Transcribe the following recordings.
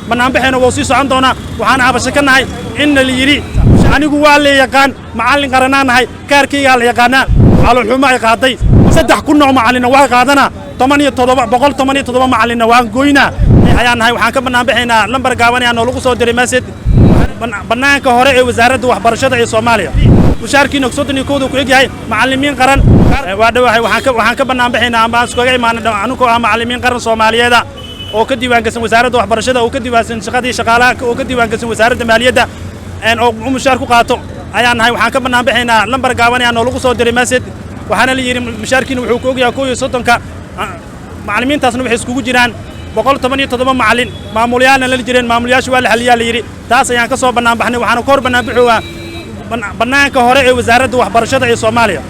banaanbaxayna wuu sii socon doonaa waxaan cabasho ka nahay in la yiri anigu waa la yaqaan macallin qaranaanahay kaarkayga la yaqaanaa caloolxumo ay qaaday 3 kun oo macallin waa qaadana 187 macallin waan gooynaa ayaan nahay waxaan ka banaanbaxaynaa lambar gaaban oo lagu soo diray message banaanka hore ee wasaaradda waxbarashada ee Soomaaliya mushaarkiina soddon iyo kooda ku egyahay macallimiin qaran waa dhawahay waxaan ka banaanbaxaynaa ama iskaga imaanay anugoo ah macallimiin qaran Soomaaliyeed oo ka diiwaangashan wasaaradda waxbarashada oo ka diiwaangashan shaqadii shaqaalaha oo ka diiwaangashan wasaaradda maaliyadda oo mushaar ku qaato ayaan nahay waxaan ka banaanbaxaynaa lambar gaaban oo lagu soo diray message waxaana la yiri mushaarkiina wuxuu ku ogyahay 130ka macallimiintaasna waxay iskugu jiraan 187 macallin maamulyaana la jireen maamulyaashu waa la xaliyaa la yiri taas ayaan ka soo banaanbaxnay waxaan ka hor banaanbaxowa banaanka hore ee wasaaradda waxbarashada ee Soomaaliya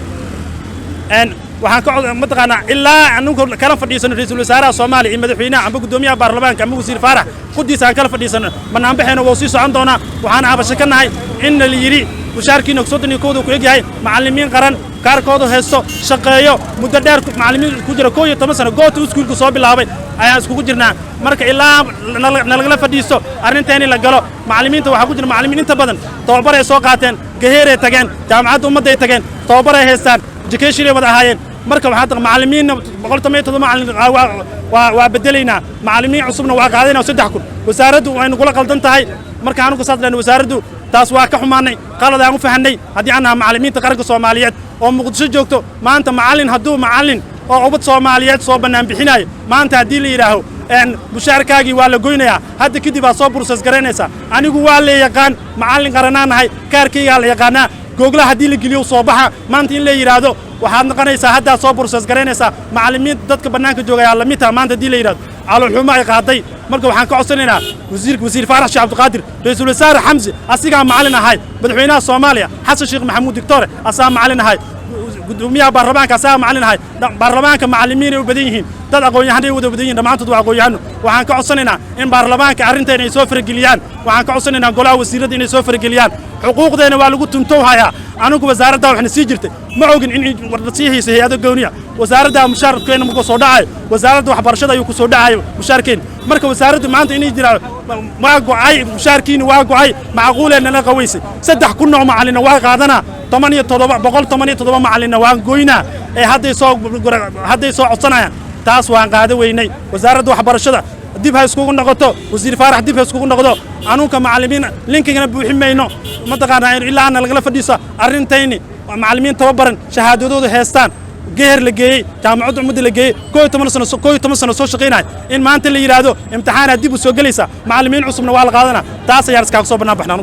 waxaan ka mataqaanaa ilaa anugu kala fadhiisano ra'iisul wasaaraha Soomaaliya iyo madaxweynaha amba gudoomiyaha baarlamaanka amba wasiir Faarax qodiisa aan kala fadhiisano banaanbaxayna wuu sii socon doonaa waxaan cabasho ka nahay in la yiri mushaarkiina soddon iyo kooda ku egyahay macallimiin qaran kaarkooda heesto shaqeeyo muddo dheer macallimiin ku jira 12 sano goobta iskuulka soo bilaabay ayaan iskugu jirnaa marka ilaa nalagala fadhiisto arrinteeni la galo macallimiinta waxa ku jira macallimiin inta badan tababar ay soo qaateen gaheeray tageen jaamacadda ummadda ay tageen tababar ay haystaan education ay wada ahaayeen marka waxa tahay macallimiin 187 macallin waa bedelaynaa macallimiin cusubna waa qaadayna 3 kun wasaaraddu way nagu qaldan tahay marka aanu ka saadlayno wasaaraddu taas waa ka xumaanay qalad aan u fahanay hadii aan macallimiinta qaranka Soomaaliyeed oo Muqdisho joogto maanta macallin hadduu macallin oo ubad Soomaaliyeed soo banaan bixinay maanta hadii la yiraaho mushaarkaagi waa la goynayaa hadda kadib baa soo process garanaysa anigu waa la yaqaan macallin qaranaanahay kaarkayga la yaqaanaa Google hadii la geliyo soo baxa maanta in la yiraahdo waxaad noqonaysaa hadda soo process garanaysa macallimiinta dadka banaanka joogaya la mid ah maanta hadii la yiraahdo caloolxumo ay qaaday marka waxaan ka codsanaynaa wasiir Faarax Sheekh Abdulqaadir ra'iisul wasaare Xamsi asiga macallin ahay madaxweynaha Soomaaliya Xasan Sheekh Maxamuud Dictore asaa macallin ahay gudoomiyaha baarlamaanka asaa macallin ahay baarlamaanka macallimiin ay u badan yihiin dad aqoon-yahan ay wada badan yihiin dhamaantood waa aqoon-yahano waxaan ka codsanaynaa in baarlamaanka arrinteena ay soo farageliyaan waxaan ka codsanaynaa golaha wasiirada inay soo farageliyaan xuquuqdeena waa lagu tuntoohayaa anigu wasaaradda waxna sii jirtay ma ogin in warda sii haysay hay'ado gooniya wasaaradda mushaarkeena ma soo dhacay wasaaradda waxbarashada ayuu ku soo dhacay mushaarkeena marka wasaaraddu maanta inay jiraan ma go'ay mushaarkiina waa go'ay macquuleena la qawaysay 3 kun oo macallin waa qaadana 187 macallin waan gooynaa ee hadday soo codsanayaan taas waan qaada weynay wasaaradda waxbarashada dib ha iskugu noqoto wasiir Faarax dib ha iskugu noqdo anuunka macallimiin linkigana buuximayno mataqaanaa ilaa aan laga fadhiiso arintayni macallimiin tababaran shahaadadooda heestaan geer la geeyay jaamacadda ummadda la geeyay 12 sano soo shaqeynay in maanta la yiraahdo imtixaan dib u soo galaysa macallimiin cusubna waa la qaadanaa taas ayaa iska soo banaan baxnaa